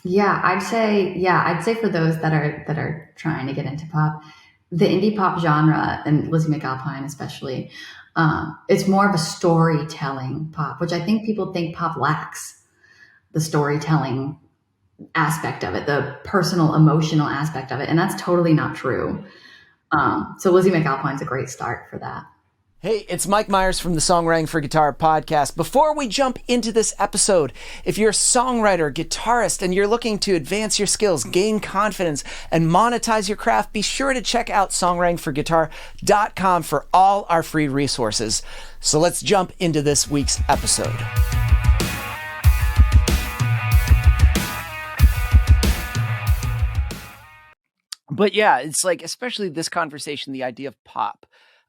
I'd say for those that are trying to get into pop, the indie pop genre and Lizzie McAlpine especially, it's more of a storytelling pop, which I think people think pop lacks the storytelling aspect of it, the personal emotional aspect of it, and that's totally not true. So Lizzie McAlpine's a great start for that. Hey, it's Mike Meiers from the Songwriting for Guitar podcast. Before we jump into this episode, if you're a songwriter, guitarist, and you're looking to advance your skills, gain confidence, and monetize your craft, be sure to check out songwritingforguitar.com for all our free resources. So let's jump into this week's episode. But yeah, it's like, especially this conversation, the idea of pop.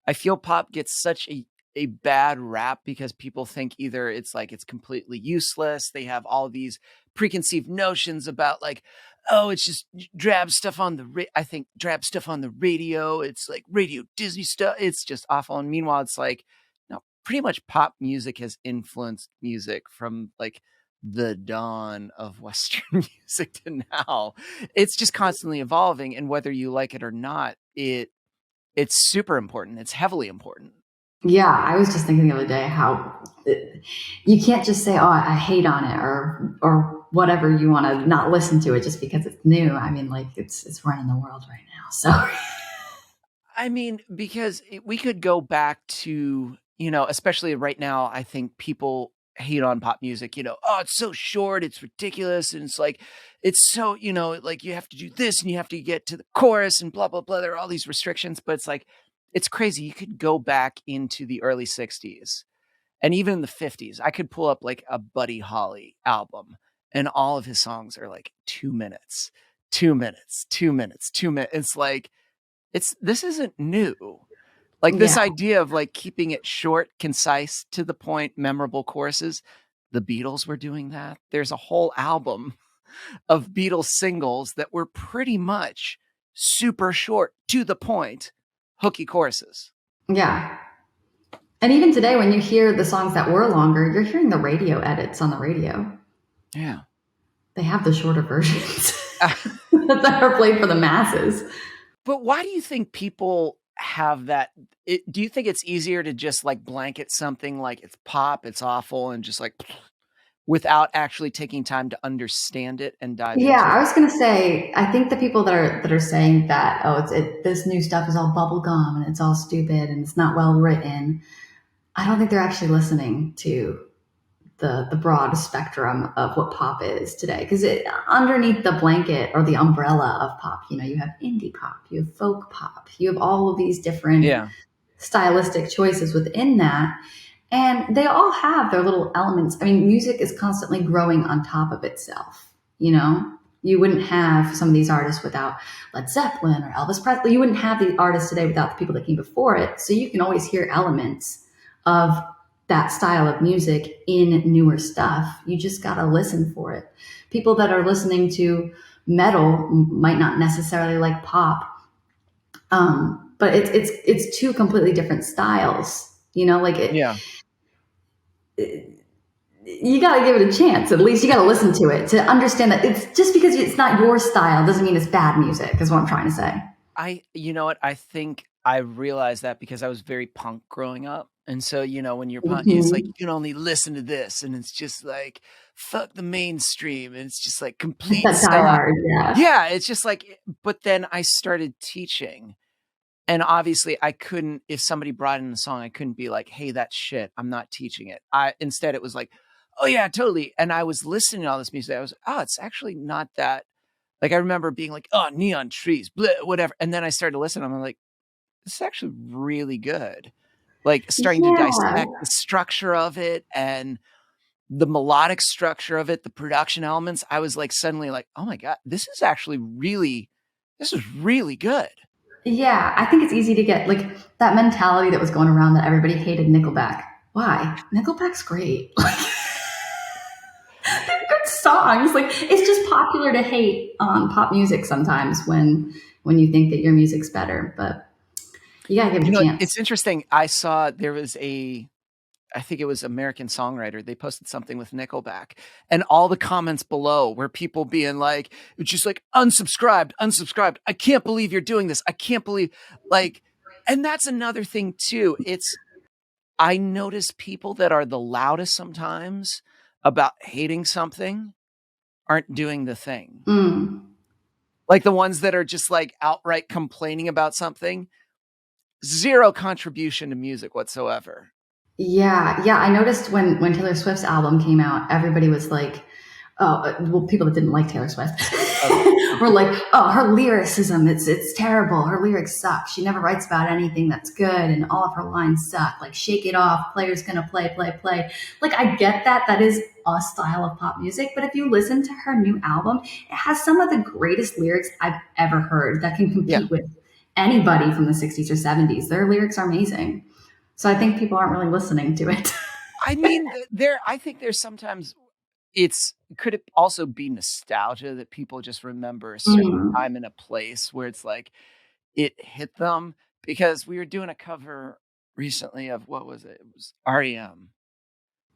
I feel pop gets such a bad rap because people think either it's like it's completely useless. They have all these preconceived notions about like, oh, it's just drab stuff on the I think drab stuff on the radio. It's like radio Disney stuff. It's just awful. And meanwhile, it's like, no, pretty much pop music has influenced music from like the dawn of Western music to now. It's just constantly evolving, and whether you like it or not, it's super important. It's heavily important. Yeah, I was just thinking the other day how you can't just say, "Oh, I hate on it," or whatever. You want to not listen to it just because it's new. I mean, like it's running the world right now. So I mean, because we could go back to, especially right now, I think people hate on pop music, oh, it's so short, it's ridiculous. And it's like, it's so, like you have to do this and you have to get to the chorus and blah, blah, blah. There are all these restrictions, but it's like, it's crazy. You could go back into the early 60s and even the 50s. I could pull up like a Buddy Holly album and all of his songs are like 2 minutes, 2 minutes, 2 minutes, 2 minutes. It's like, this isn't new. Like this yeah, idea of like keeping it short, concise, to the point, memorable choruses. The Beatles were doing that. There's a whole album of Beatles singles that were pretty much super short, to the point, hooky choruses. yeah. And even today, when you hear the songs that were longer, you're hearing the radio edits on the radio. Yeah. They have the shorter versions that are played for the masses. But why do you think people have that? Do you think it's easier to just like blanket something like it's pop, it's awful, and just like without actually taking time to understand it and dive Yeah, into I it? was gonna say, I think the people that are saying that, oh, this new stuff is all bubble gum and it's all stupid and it's not well written. I don't think they're actually listening to the broad spectrum of what pop is today. Because underneath the blanket or the umbrella of pop, you have indie pop, you have folk pop, you have all of these different Yeah. stylistic choices within that. And they all have their little elements. I mean, music is constantly growing on top of itself. You wouldn't have some of these artists without Led Zeppelin or Elvis Presley. You wouldn't have the artists today without the people that came before it. So you can always hear elements of that style of music in newer stuff. You just got to listen for it. People that are listening to metal might not necessarily like pop. But it's two completely different styles. Like Yeah. you got to give it a chance. At least you got to listen to it to understand that it's just because it's not your style doesn't mean it's bad music, is what I'm trying to say. You know what? I think I realized that because I was very punk growing up. And so, when you're punk, it's like, you Mm-hmm. can only listen to this. And it's just like, fuck the mainstream. And it's just like It's complete that Die sellout. Hard, yeah. Yeah. It's just like, but then I started teaching. And obviously I couldn't, if somebody brought in a song, I couldn't be like, hey, that's shit, I'm not teaching it. Instead it was like, oh yeah, totally. And I was listening to all this music. I was, oh, it's actually not that. Like, I remember being like, oh, neon trees, blah, whatever. And then I started to listen. I'm like, this is actually really good. Like starting to Yeah. dissect the structure of it and the melodic structure of it, the production elements. I was like, suddenly like, oh my God, this is really good. Yeah, I think it's easy to get like that mentality that was going around that everybody hated Nickelback. Why? Nickelback's great. They're good songs. Like it's just popular to hate on pop music sometimes when you think that your music's better, but you gotta give it a chance. It's interesting. I saw there was I think it was American Songwriter. They posted something with Nickelback, and all the comments below were people being like, it's just like, unsubscribed, unsubscribed. I can't believe you're doing this. I can't believe, like, and that's another thing too. I notice people that are the loudest sometimes about hating something aren't doing the thing. Mm. Like the ones that are just like outright complaining about something, zero contribution to music whatsoever. Yeah, yeah. I noticed when Taylor Swift's album came out, everybody was like, "Oh, well." People that didn't like Taylor Swift Okay. were like, "Oh, her lyricism, it's terrible. Her lyrics suck. She never writes about anything that's good, and all of her lines suck. Like, shake it off. Player's gonna play, play, play." Like, I get that. That is a style of pop music, but if you listen to her new album, it has some of the greatest lyrics I've ever heard that can Yeah. compete with anybody from the '60s or '70s. Their lyrics are amazing. So I think people aren't really listening to it. I mean, I think there's sometimes could it also be nostalgia that people just remember a certain Mm. time and a place where it's like it hit them? Because we were doing a cover recently of what was it? It was REM.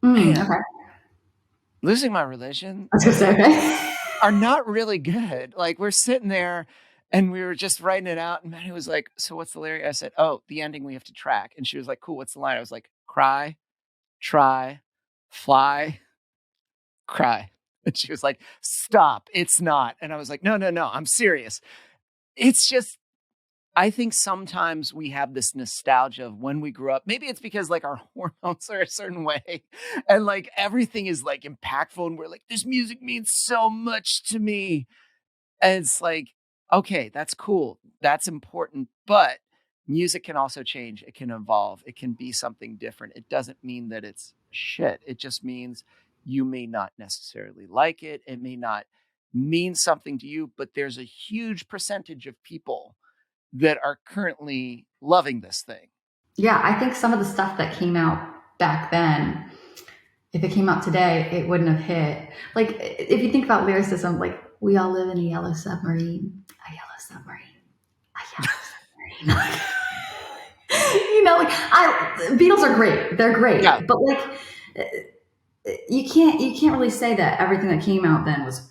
Mm, Man, okay. Losing My Religion I was gonna say, okay. are not really good. Like we're sitting there and we were just writing it out, and Maddie was like, "So what's the lyric?" I said, "Oh, the ending we have to track." And she was like, "Cool, what's the line?" I was like, "Cry, try, fly, cry." And she was like, "Stop, it's not." And I was like, "No, no, no, I'm serious." It's just, I think sometimes we have this nostalgia of when we grew up. Maybe it's because like our hormones are a certain way and like everything is like impactful and we're like, this music means so much to me. And it's like, okay, that's cool. That's important. But music can also change. It can evolve. It can be something different. It doesn't mean that it's shit. It just means you may not necessarily like it. It may not mean something to you, but there's a huge percentage of people that are currently loving this thing. Yeah, I think some of the stuff that came out back then, if it came out today, it wouldn't have hit. Like, if you think about lyricism, like, we all live in a yellow submarine, a yellow submarine, a yellow submarine. Like, Beatles are great. They're great. Yeah. But like, you can't really say that everything that came out then was,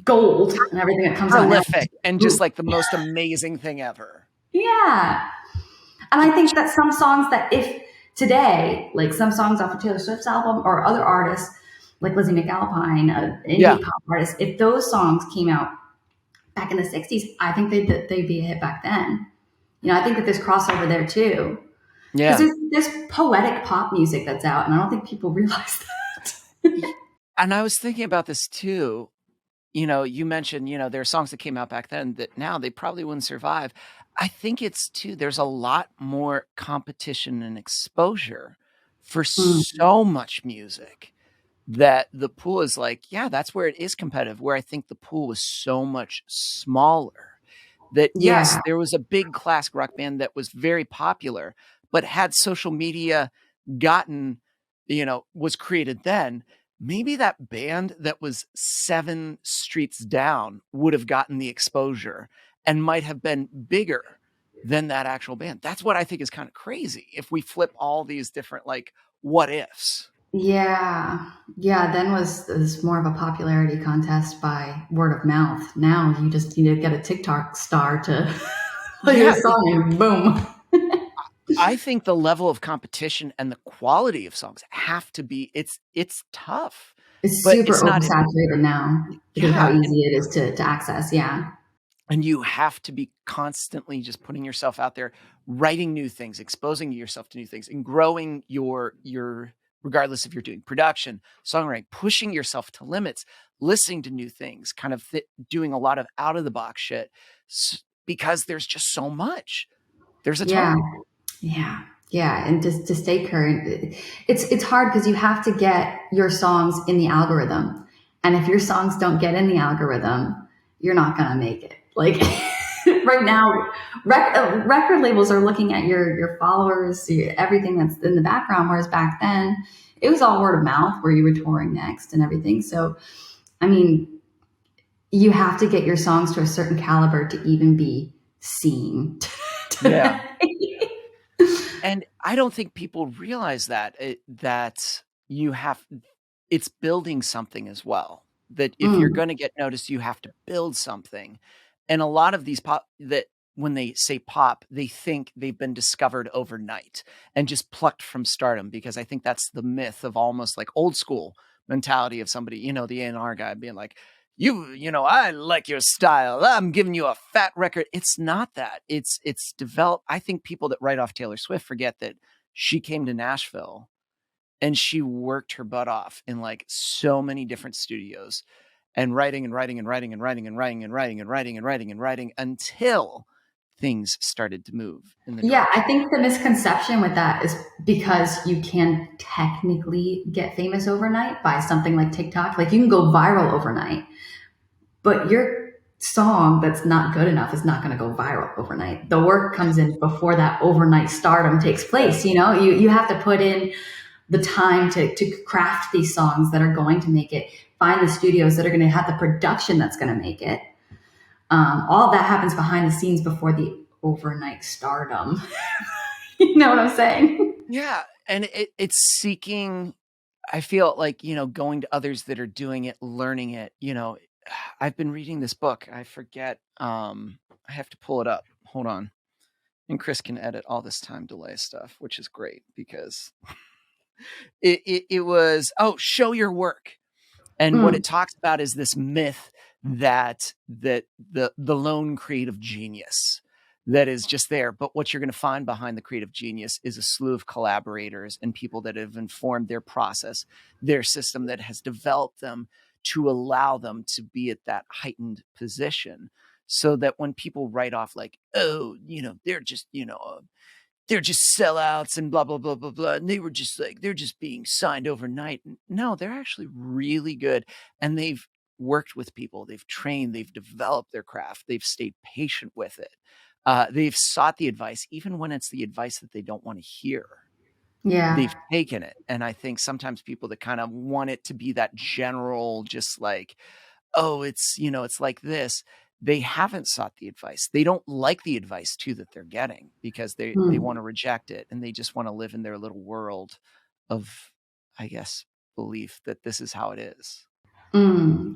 gold, and everything that comes out now. Prolific and just like the most amazing thing ever. Yeah. And I think that some songs that if today, like some songs off of Taylor Swift's album or other artists like Lizzie McAlpine, an Yeah. indie pop artist, if those songs came out back in the '60s, I think they'd be a hit back then. I think that there's crossover there too. Yeah. Because there's poetic pop music that's out, and I don't think people realize that. And I was thinking about this too. You mentioned, there are songs that came out back then that now they probably wouldn't survive. I think it's too, there's a lot more competition and exposure for so much music that the pool is like, yeah, that's where it is competitive, where I think the pool was so much smaller that, yes, Yeah. there was a big classic rock band that was very popular, but had social media gotten, was created then, maybe that band that was 7 streets down would have gotten the exposure and might have been bigger than that actual band. That's what I think is kind of crazy if we flip all these different like what ifs. Yeah. Yeah. Then was more of a popularity contest by word of mouth. Now you just need to get a TikTok star to play your song and boom. I think the level of competition and the quality of songs have to be, it's tough. It's But super it's not, oversaturated now because of how yeah. easy it is to access. Yeah. And you have to be constantly just putting yourself out there, writing new things, exposing yourself to new things, and growing your regardless if you're doing production, songwriting, pushing yourself to limits, listening to new things, kind of doing a lot of out of the box shit because there's just so much. There's a ton. Yeah. Yeah. And just to stay current, it's hard because you have to get your songs in the algorithm. And if your songs don't get in the algorithm, you're not going to make it. Like right now, record labels are looking at your followers, everything that's in the background. Whereas back then it was all word of mouth where you were touring next and everything. So, I mean, you have to get your songs to a certain caliber to even be seen. Yeah. And I don't think people realize that that you have it's building something as well. That if you're Mm. going to get noticed, you have to build something. And a lot of these pop that when they say pop, they think they've been discovered overnight and just plucked from stardom, because I think that's the myth of almost like old school mentality of somebody, the A&R guy being like, I like your style. I'm giving you a fat record. It's not that. It's developed. I think people that write off Taylor Swift forget that she came to Nashville and she worked her butt off in like so many different studios and writing and writing and writing and writing and writing and writing and writing and writing and writing until things started to move in the Yeah, I direction. think the misconception with that is because you can technically get famous overnight by something like TikTok. Like you can go viral overnight, but your song that's not good enough is not going to go viral overnight. The work comes in before that overnight stardom takes Yeah. place. You have to put in the time to craft these songs that are going to make it, find the studios that are going to have the production that's going to make it. All of that happens behind the scenes before the overnight stardom. You know what I'm saying? Yeah. And it's seeking, I feel like, going to others that are doing it, learning it, I've been reading this book. I forget. I have to pull it up. Hold on. And Chris can edit all this time delay stuff, which is great because it was, show your work. And what Mm, it talks about is this myth that the lone creative genius that is just there. But what you're going to find behind the creative genius is a slew of collaborators and people that have informed their process, their system that has developed them to allow them to be at that heightened position. So that when people write off like, they're just sellouts and blah, blah, blah, blah, blah. And they were just like, they're just being signed overnight. No, they're actually really good. And they've worked with people, they've trained, they've developed their craft, they've stayed patient with it. They've sought the advice, even when it's the advice that they don't want to hear. yeah. They've taken it. And I think sometimes people that kind of want it to be that general, just like, it's like this. They haven't sought the advice. They don't like the advice too that they're getting because they Mm, want to reject it and they just want to live in their little world of, I guess, belief that this is how it is.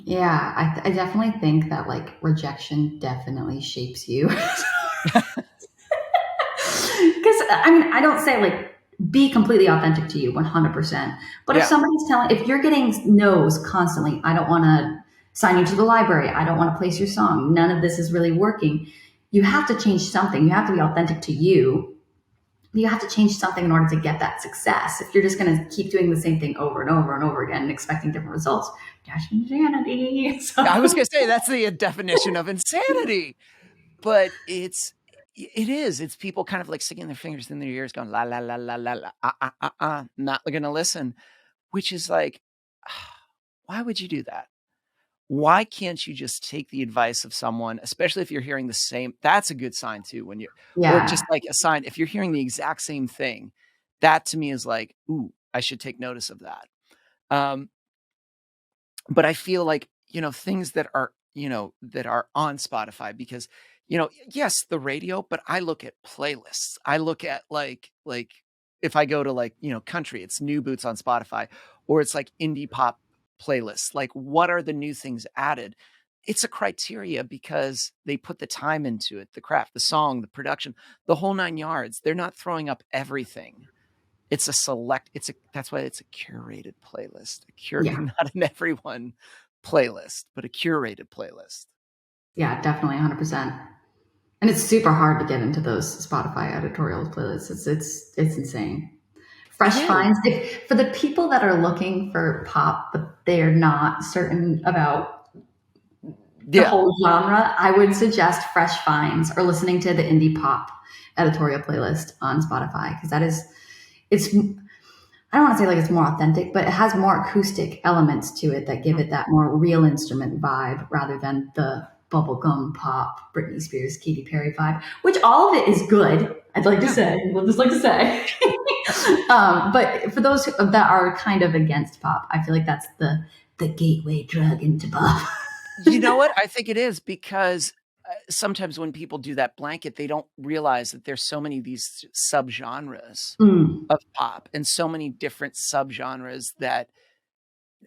yeah. I definitely think that like rejection definitely shapes you. Because I mean, I don't say like be completely authentic to you 100%. But if Yeah. somebody's if you're getting no's constantly, I don't want to sign you to the library, I don't want to place your song, none of this is really working, you have to change something. You have to be authentic to you. You have to change something in order to get that success. If you're just going to keep doing the same thing over and over and over again and expecting different results, dash insanity. I was So, going to say that's the definition of insanity, but it's people kind of like sticking their fingers in their ears going, la, la, la, la, la, la, not going to listen, which is like, why would you do that? Why can't you just take the advice of someone, especially if you're hearing the same? That's a good sign too, or yeah. just like a sign, if you're hearing the exact same thing, that to me is like, ooh, I should take notice of that. Um, but I feel like, things that are on Spotify because, yes, the radio, but I look at playlists. I look at like if I go to like, country, it's new boots on Spotify, or it's like indie pop playlists. Like what are the new things added? It's a criteria because they put the time into it, the craft, the song, the production, the whole nine yards. They're not throwing up everything. That's why it's a curated playlist, Yeah. not an everyone playlist, but a curated playlist. Yeah, definitely 100%. And it's super hard to get into those Spotify editorial playlists. It's insane. It Fresh is. finds. For the people that are looking for pop, but they're not certain about the Yeah. whole genre, I would suggest Fresh Finds or listening to the indie pop editorial playlist on Spotify because it's. I don't want to say like it's more authentic, but it has more acoustic elements to it that give it that more real instrument vibe rather than the bubblegum pop, Britney Spears, Katy Perry vibe, which all of it is good. I'd like to Yeah. say, we'll just like to say. But for those that are kind of against pop, I feel like that's the gateway drug into pop. You know what? I think it is because sometimes when people do that blanket, they don't realize that there's so many of these subgenres Mm. of pop and so many different subgenres that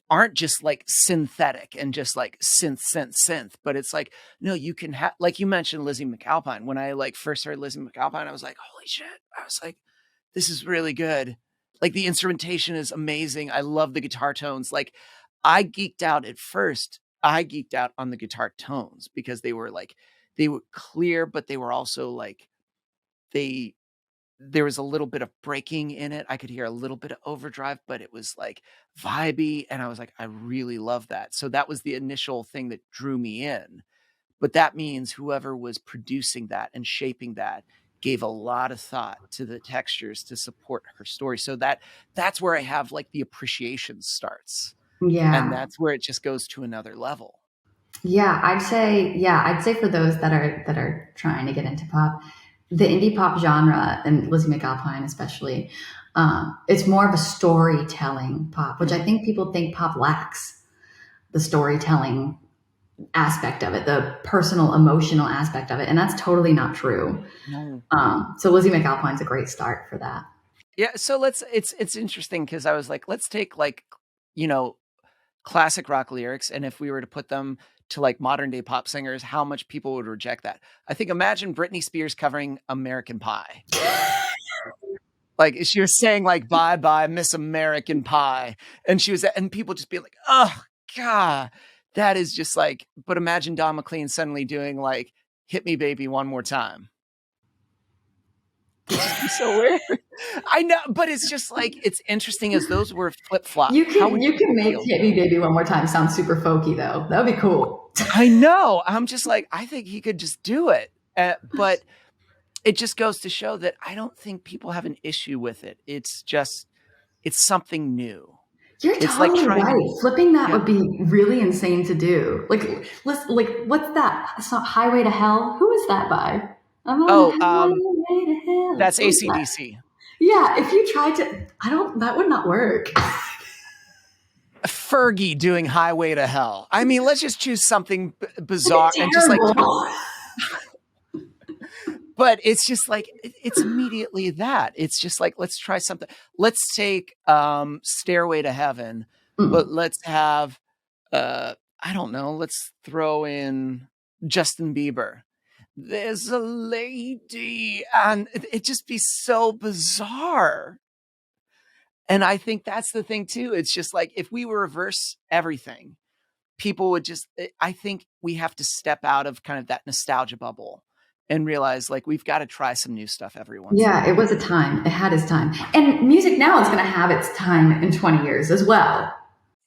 aren't just like synthetic and just like synth, but it's like, no, you can have, like you mentioned Lizzie McAlpine. When I like first heard Lizzie McAlpine, I was like, holy shit. I was like, this is really good. Like the instrumentation is amazing. I love the guitar tones. Like I geeked out at first. I geeked out on the guitar tones because they were clear, but they were also like, they there was a little bit of breaking in it. I could hear a little bit of overdrive, but it was like vibey. And I was like, I really love that. So that was the initial thing that drew me in. But that means whoever was producing that and shaping that gave a lot of thought to the textures to support her story. So that's where I have like the appreciation starts. And Yeah. that's where it just goes to another level. I'd say for those that are trying to get into pop, the indie pop genre and Lizzie McAlpine especially, it's more of a storytelling pop, which I think people think pop lacks the storytelling aspect of it, the personal emotional aspect of it, and that's totally not true. No. So Lizzie McAlpine's a great start for that. Yeah. So it's interesting because I was like, let's take like, you know, classic rock lyrics, and if we were to put them to like modern day pop singers, how much people would reject that. I think imagine Britney Spears covering American Pie. Like she was saying like bye bye Miss American Pie. And she was and people just be like, oh God, that is just like, but imagine Don McLean suddenly doing like hit me baby one more time. It'd just be so weird. I know, but it's just like it's interesting as those were flip flop. How would You can people make feel? "Hit Me Baby One More Time" sound super folky though. That would be cool. I know. I'm just like, I think he could just do it. But it just goes to show that I don't think people have an issue with it. It's just, it's something new. You're It's like totally trying to, right. Flipping that yeah. would be really insane to do. Like what's that song, "Highway to Hell"? Who is that by? I'm on the Oh, highway to hell. that's Who's that? AC/DC. Yeah, if you tried to, I don't. That would not work. Fergie doing Highway to Hell. I mean, let's just choose something bizarre It's and just like, terrible. but it's just like, it's immediately that. It's just like, let's try something. Let's take Stairway to Heaven, but Mm. let's have, I don't know, let's throw in Justin Bieber. There's a lady, and it just be so bizarre. And I think that's the thing too. It's just like if we were reverse everything, people would just, I think we have to step out of kind of that nostalgia bubble and realize like we've got to try some new stuff every once in a Yeah, it while. was a time. It had its time, and music now is going to have its time in 20 years as well.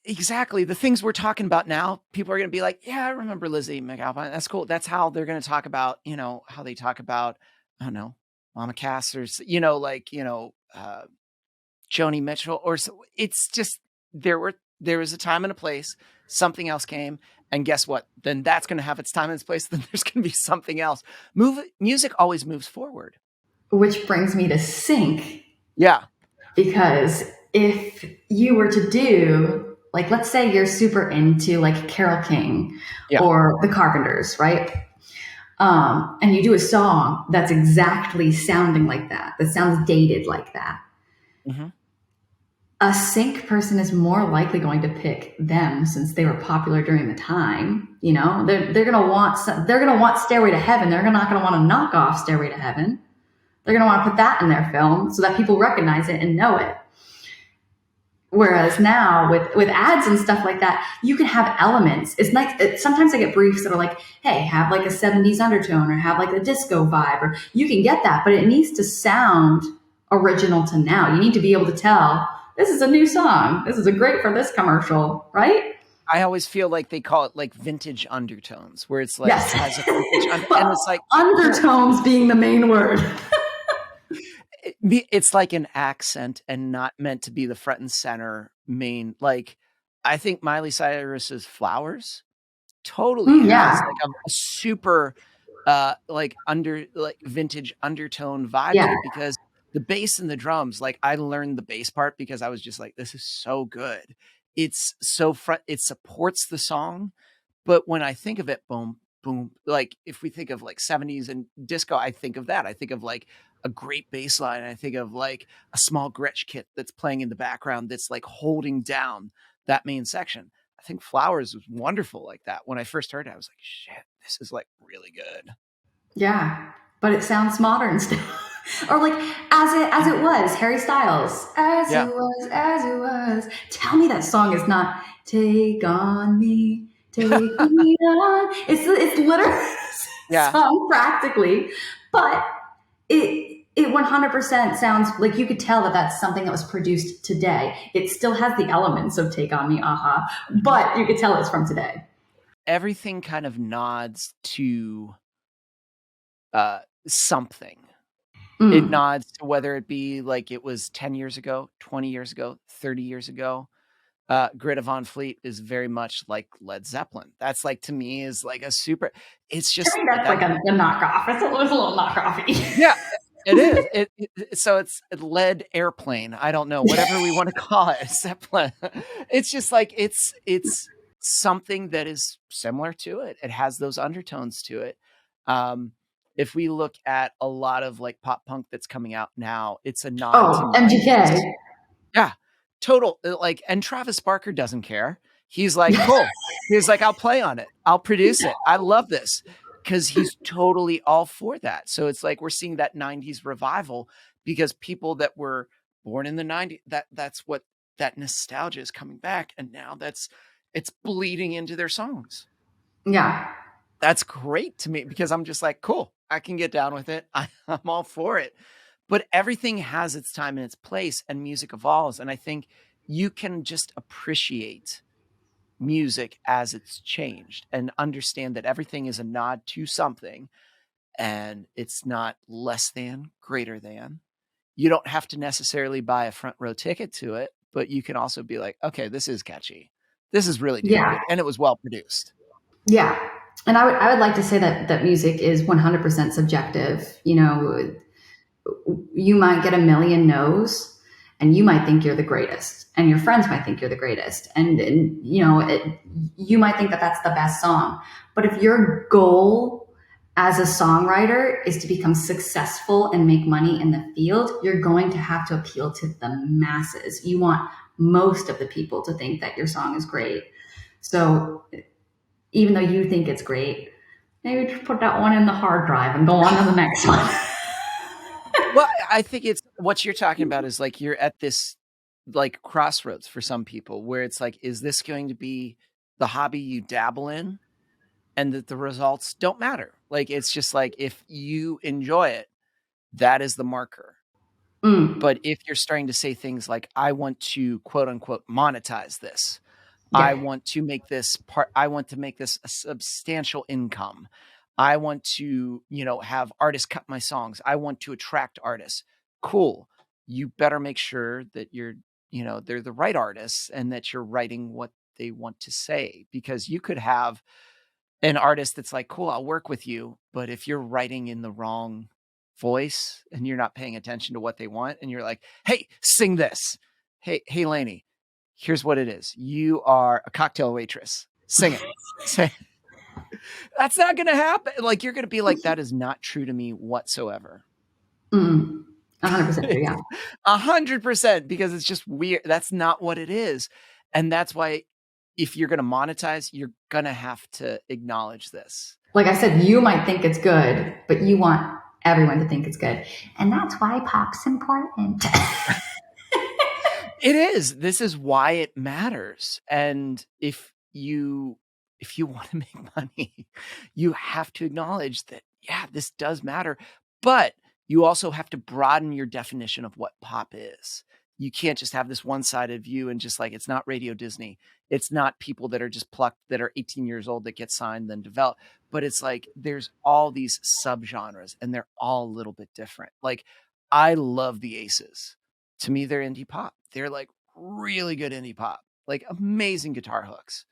Exactly. The things we're talking about now, people are going to be like, yeah, I remember Lizzie McAlpine. That's cool. That's how they're going to talk about, how they talk about, I don't know, Mama Cass or, Joni Mitchell, or so. It's just there was a time and a place. Something else came, and guess what? Then that's going to have its time and its place. Then there's going to be something else. Music always moves forward. Which brings me to sync, Yeah, because if you were to do, like, let's say you're super into like Carole King yeah, or the Carpenters, right? And you do a song that's exactly sounding like that sounds dated like that. hmm A sync person is more likely going to pick them since they were popular during the time. You know, they're gonna want Stairway to Heaven. They're not gonna want to knock off Stairway to Heaven. They're gonna want to put that in their film so that people recognize it and know it. Whereas now with ads and stuff like that, you can have elements. It's nice. Sometimes I get briefs that are like, "Hey, have like a '70s undertone or have like a disco vibe," or you can get that, but it needs to sound original to now. You need to be able to tell this is a new song. This is a great for this commercial, right? I always feel like they call it like vintage undertones, where it's like Yes. it has a vintage and it's like, well, Undertones being the main word. it's like an accent and not meant to be the front and center main. Like, I think Miley Cyrus's Flowers totally has Yeah. like a super like vintage undertone vibe to Yeah. it because the bass and the drums, like I learned the bass part because I was just like, this is so good. It's so front, it supports the song. But when I think of it, boom, boom. Like if we think of like 70s and disco, I think of that. I think of like a great bass line. I think of like a small Gretsch kit that's playing in the background that's like holding down that main section. I think Flowers was wonderful like that. When I first heard it, I was like, shit, this is like really good. Yeah, but it sounds modern still. Or like as it was, Harry Styles, Yeah. as it was. Tell me that song is not "Take on Me, Take Me On." It's literally a Yeah. song practically, but it 100% sounds like you could tell that that's something that was produced today. It still has the elements of "Take on Me," aha, Mhm. but you could tell it's from today. Everything kind of nods to something. It Mm. nods to whether it be like it was 10 years ago, 20 years ago, 30 years ago. Greta Von Fleet is very much like Led Zeppelin. That's like, to me, is like a super, it's To just me, that's that. like a knockoff. It's a little knockoffy. Yeah, it is. So it's lead airplane. I don't know, whatever we want to call it. Zeppelin. It's just like it's something that is similar to it. It has those undertones to it. Um, if we look at a lot of like pop punk that's coming out now, it's a nod to Oh, 90s. MGK. Yeah, total. Like, and Travis Barker doesn't care. He's like, cool. He's like, I'll play on it. I'll produce it. I love this, because he's totally all for that. So it's like we're seeing that 90s revival, because people that were born in the 90s, that's what that nostalgia is coming back. And now it's bleeding into their songs. Yeah. That's great to me, because I'm just like, cool, I can get down with it. I'm all for it. But everything has its time and its place, and music evolves. And I think you can just appreciate music as it's changed and understand that everything is a nod to something, and it's not less than, greater than. You don't have to necessarily buy a front row ticket to it, but you can also be like, okay, this is catchy. This is really damn Yeah. good. And it was well produced. Yeah. And I would like to say that music is 100% subjective. You know, you might get a million no's and you might think you're the greatest and your friends might think you're the greatest. And you know, you might think that that's the best song. But if your goal as a songwriter is to become successful and make money in the field, you're going to have to appeal to the masses. You want most of the people to think that your song is great. So even though you think it's great, maybe just put that one in the hard drive and go on to the next one. Well, I think it's what you're talking about is like you're at this like crossroads for some people where it's like, is this going to be the hobby you dabble in, and that the results don't matter? Like, it's just like, if you enjoy it, that is the marker. Mm, But if you're starting to say things like, I want to quote unquote monetize this, I yeah. want to make this part, I want to make this a substantial income. I want to, have artists cut my songs. I want to attract artists. Cool. You better make sure that they're the right artists, and that you're writing what they want to say, because you could have an artist that's like, cool, I'll work with you. But if you're writing in the wrong voice and you're not paying attention to what they want, and you're like, hey, sing this. Hey, Lainey, here's what it is. You are a cocktail waitress. Sing it. That's not going to happen. Like, you're going to be like, that is not true to me whatsoever. Mm, 100% true. Yeah. 100%, because it's just weird. That's not what it is. And that's why, if you're going to monetize, you're going to have to acknowledge this. Like I said, you might think it's good, but you want everyone to think it's good. And that's why pop's important. It is. This is why it matters. And if you want to make money, you have to acknowledge that, yeah, this does matter. But you also have to broaden your definition of what pop is. You can't just have this one-sided view and just like, it's not Radio Disney. It's not people that are just plucked, that are 18 years old, that get signed, then develop. But it's like, there's all these subgenres, and they're all a little bit different. Like, I love the Aces. To me, they're indie pop. They're like really good indie pop, like amazing guitar hooks.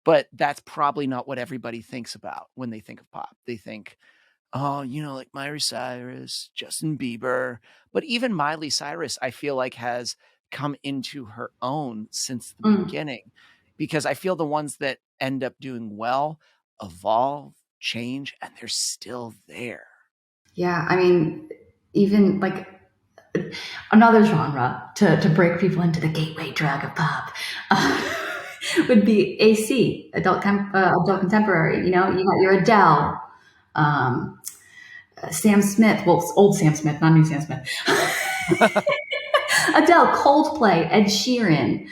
But that's probably not what everybody thinks about when they think of pop. They think, oh, like Miley Cyrus, Justin Bieber. But even Miley Cyrus, I feel like, has come into her own since the Mm, beginning, because I feel the ones that end up doing well evolve, change and they're still there. Yeah, I mean, even like another genre to break people into the gateway drug of pop would be AC, adult contemporary. You know, you got your Adele, um, Sam Smith, well, old Sam Smith, not new Sam Smith. Adele, Coldplay, Ed Sheeran.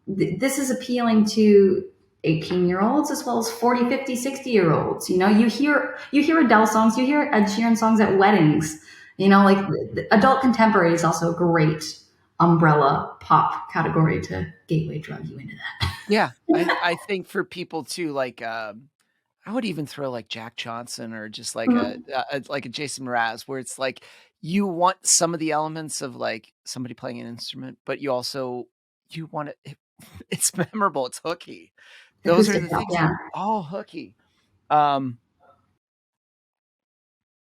This is appealing to 18-year-olds as well as 40, 50, 60-year-olds. You know, you hear Adele songs, you hear Ed Sheeran songs at weddings. You know, like adult contemporary is also a great umbrella pop category to gateway drug you into that. Yeah, I think for people too, like I would even throw like Jack Johnson or just like Mhm. a Jason Mraz, where it's like you want some of the elements of like somebody playing an instrument, but you want it. It's memorable. It's hooky. Those are Acoustic the pop, things that yeah. are all hooky. Um,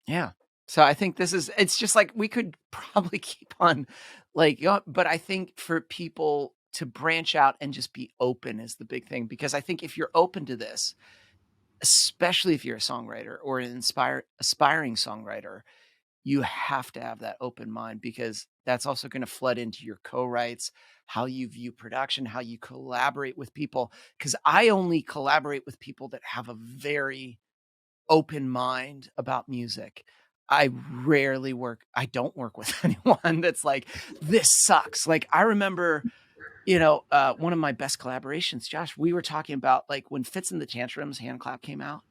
yeah. So I think it's just like we could probably keep on like, but I think for people to branch out and just be open is the big thing, because I think if you're open to this, especially if you're a songwriter or an aspiring songwriter, you have to have that open mind, because that's also going to flood into your co-writes, how you view production, how you collaborate with people. Because I only collaborate with people that have a very open mind about music. I don't work with anyone that's like, this sucks. Like I remember, one of my best collaborations, Josh, we were talking about like when Fits in the Tantrums hand clap came out.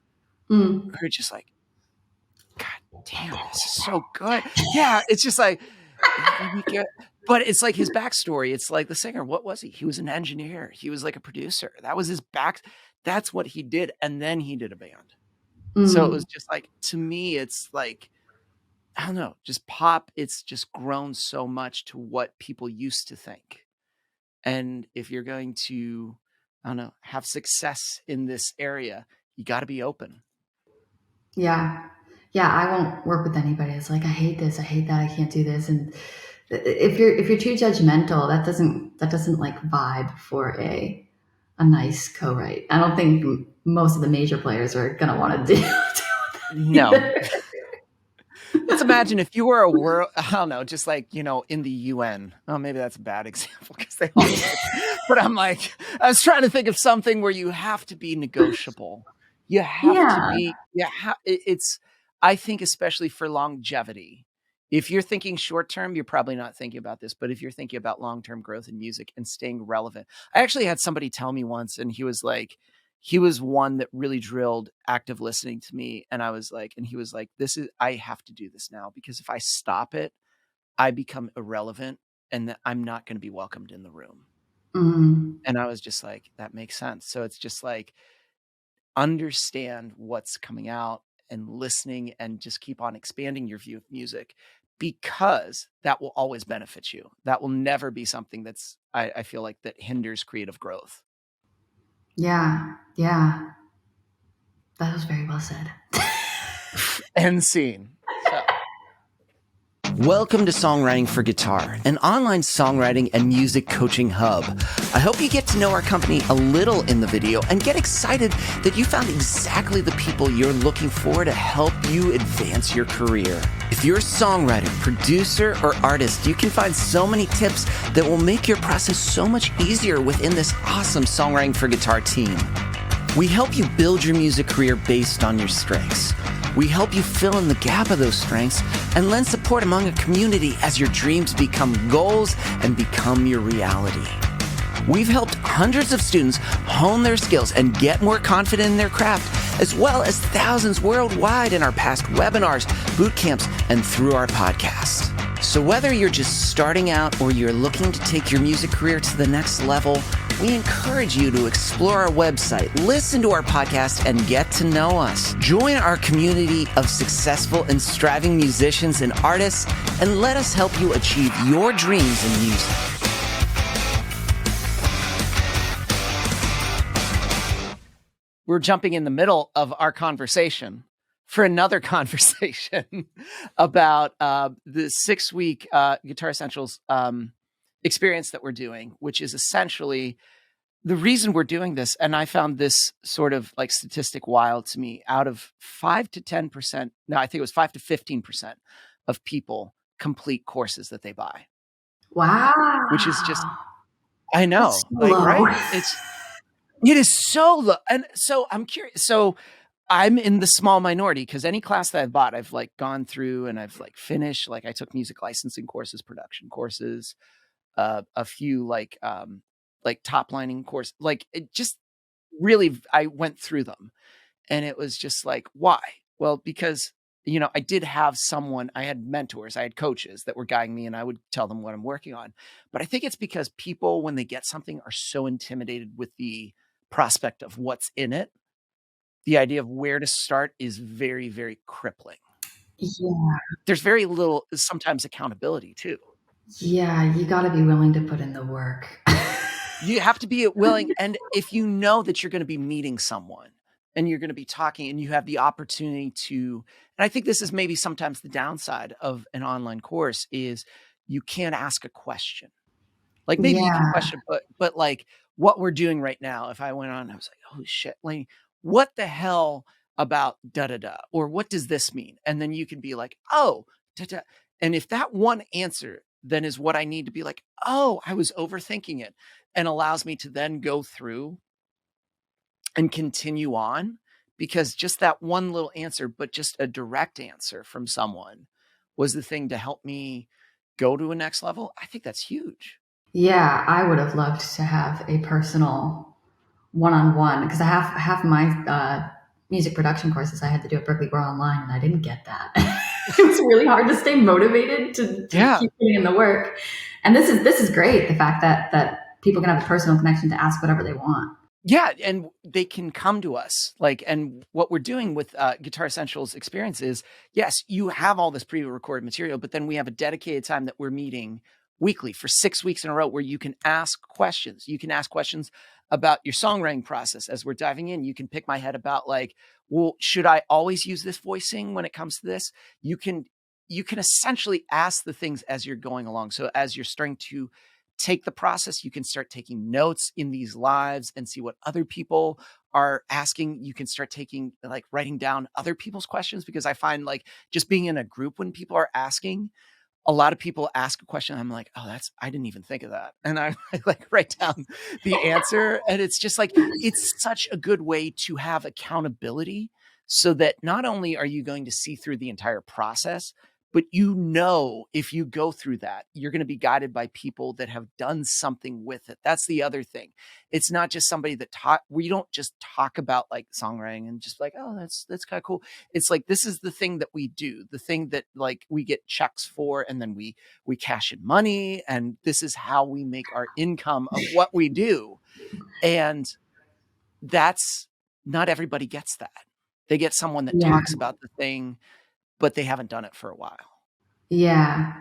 Mm. We were just like, God damn, this is so good. Yeah, it's just like, but it's like his backstory. It's like the singer. What was he? He was an engineer. He was like a producer. That was his back. That's what he did. And then he did a band. So it was Mm. just like, to me, it's like, I don't know, just pop. It's just grown so much to what people used to think. And if you're going to, I don't know, have success in this area, you got to be open. Yeah. Yeah, I won't work with anybody. It's like I hate this, I hate that, I can't do this. And if you're too judgmental, that doesn't like vibe for a nice co-write. I don't think most of the major players are gonna want to do No. either. Let's imagine if you were a world, I don't know, just like, in the UN. Oh, maybe that's a bad example because they all but I'm like, I was trying to think of something where you have to be negotiable. You have to Yeah. be, it's, I think, especially for longevity. If you're thinking short term, you're probably not thinking about this, but if you're thinking about long term growth in music and staying relevant, I actually had somebody tell me once, and he was like, he was one that really drilled active listening to me. And I was like, and he was like, I have to do this now, because if I stop it, I become irrelevant and that I'm not going to be welcomed in the room. Mm. And I was just like, that makes sense. So it's just like, understand what's coming out and listening and just keep on expanding your view of music, because that will always benefit you. That will never be something that's, I feel like, that hinders creative growth. Yeah. Yeah. That was very well said. End scene. So. Welcome to Songwriting for Guitar, an online songwriting and music coaching hub. I hope you get to know our company a little in the video and get excited that you found exactly the people you're looking for to help you advance your career. If you're a songwriter, producer, or artist, you can find so many tips that will make your process so much easier within this awesome Songwriting for Guitar team. We help you build your music career based on your strengths. We help you fill in the gap of those strengths and lend support among a community as your dreams become goals and become your reality. We've helped hundreds of students hone their skills and get more confident in their craft, as well as thousands worldwide in our past webinars, boot camps, and through our podcast. So whether you're just starting out or you're looking to take your music career to the next level, we encourage you to explore our website, listen to our podcast, and get to know us. Join our community of successful and striving musicians and artists, and let us help you achieve your dreams in music. We're jumping in the middle of our conversation for another conversation about the 6-week Guitar Essentials experience that we're doing, which is essentially the reason we're doing this, and I found this sort of like statistic wild to me, out of 5 to 10%, no, I think it was 5 to 15% of people complete courses that they buy, which is just, Wow. I That's know, so like, low. right? It is so low. And so I'm curious. So I'm in the small minority because any class that I've bought, I've like gone through and I've like finished. Like I took music licensing courses, production courses, a few like top lining course. Like it just really, I went through them, and it was just like, why? Well, because I did have someone, I had mentors, I had coaches that were guiding me, and I would tell them what I'm working on. But I think it's because people, when they get something, are so intimidated with the prospect of what's in it. The idea of where to start is very, very crippling. Yeah. There's very little, sometimes, accountability too. Yeah, you got to be willing to put in the work. You have to be willing. And if you know that you're going to be meeting someone and you're going to be talking and you have the opportunity to, and I think this is maybe sometimes the downside of an online course is you can't ask a question. Like maybe you can Yeah. question, but like what we're doing right now, if I went on, I was like, holy shit, Lainey, what the hell about da da da? Or what does this mean? And then you can be like, oh, da da. And if that one answer then is what I need to be like, oh, I was overthinking it, and allows me to then go through and continue on, because just that one little answer, but just a direct answer from someone was the thing to help me go to a next level. I think that's huge. Yeah, I would have loved to have a personal one-on-one because I have my music production courses I had to do at Berkeley Grow Online, and I didn't get that. It was really hard to stay motivated to Yeah. keep putting in the work. And this is great. The fact that people can have a personal connection to ask whatever they want. Yeah, and they can come to us. Like, and what we're doing with Guitar Essentials experience is, yes, you have all this pre-recorded material, but then we have a dedicated time that we're meeting weekly for 6 weeks in a row where you can ask questions. You can ask questions about your songwriting process as we're diving in. You can pick my head about like, well, should I always use this voicing when it comes to this? You can essentially ask the things as you're going along. So as you're starting to take the process, you can start taking notes in these lives and see what other people are asking. You can start taking, like, writing down other people's questions, because I find like just being in a group when people are asking, a lot of people ask a question. I'm like, oh, I didn't even think of that. And I like write down the answer. And it's just like, it's such a good way to have accountability, so that not only are you going to see through the entire process, but if you go through that, you're going to be guided by people that have done something with it. That's the other thing. It's not just somebody that we don't just talk about like songwriting and just like, oh, that's kind of cool. It's like, this is the thing that we do, the thing that like we get checks for, and then we cash in money, and this is how we make our income of what we do. And that's, not everybody gets that. They get someone that Yeah. talks about the thing, but they haven't done it for a while. Yeah.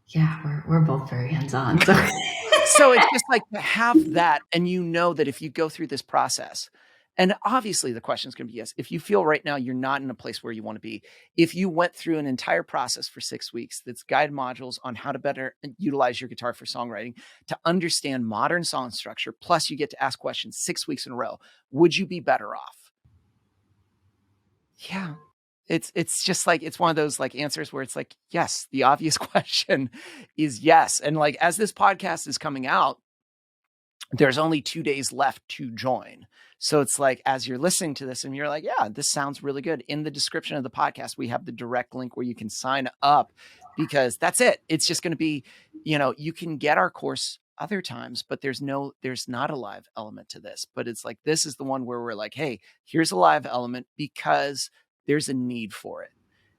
Yeah, we're both very hands-on. So So it's just like to have that, and that if you go through this process, and obviously the question is going to be yes, if you feel right now you're not in a place where you want to be, if you went through an entire process for 6 weeks that's guide modules on how to better utilize your guitar for songwriting, to understand modern song structure, plus you get to ask questions 6 weeks in a row, would you be better off? Yeah. It's just like, it's one of those like answers where it's like, yes, the obvious question is yes. And like, as this podcast is coming out, there's only 2 days left to join. So it's like, as you're listening to this and you're like, yeah, this sounds really good, in the description of the podcast, we have the direct link where you can sign up, because that's it. It's just going to be, you can get our course other times, but there's not a live element to this. But it's like, this is the one where we're like, hey, here's a live element because there's a need for it.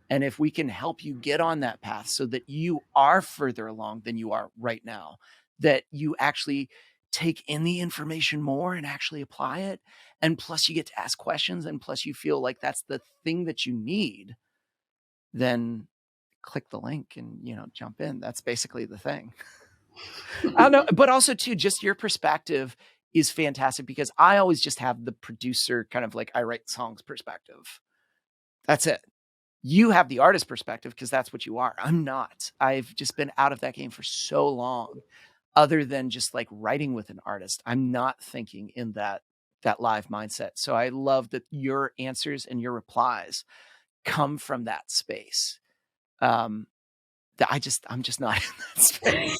And if we can help you get on that path so that you are further along than you are right now, that you actually take in the information more and actually apply it, and plus you get to ask questions, and plus you feel like that's the thing that you need, then click the link and, jump in. That's basically the thing. I don't know, but also too, just your perspective is fantastic, because I always just have the producer kind of like, I write songs perspective. That's it. You have the artist perspective because that's what you are. I'm not. I've just been out of that game for so long. other than just like writing with an artist. I'm not thinking in that live mindset. So I love that your answers and your replies come from that space. I'm just not in that space.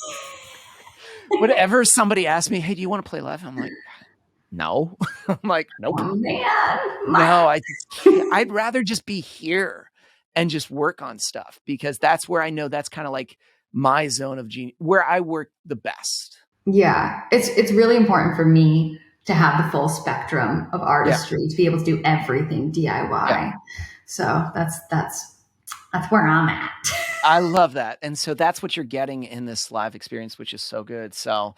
Whenever somebody asks me, hey, do you want to play live? I'm like, no. I'm like, nope. Oh, man. No, I just can't. I'd rather just be here and just work on stuff, because that's where I know that's kind of like my zone of genius, where I work the best. Yeah, it's really important for me to have the full spectrum of artistry, to be able to do everything DIY. Yeah. So that's where I'm at. I love that. And so that's what you're getting in this live experience, which is so good. So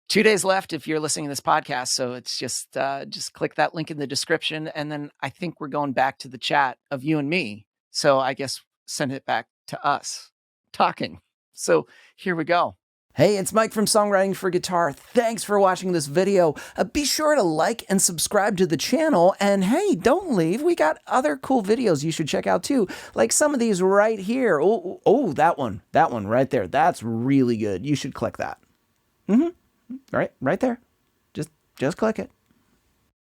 2 days left if you're listening to this podcast. So it's just click that link in the description. And then I think we're going back to the chat of you and me. So I guess send it back to us talking. So here we go. Hey, it's Mike from Songwriting for Guitar. Thanks for watching this video. Be sure to like and subscribe to the channel. And hey, don't leave. We got other cool videos you should check out too. Like some of these right here. Oh, that one right there. That's really good. You should click that. Right there. Just click it.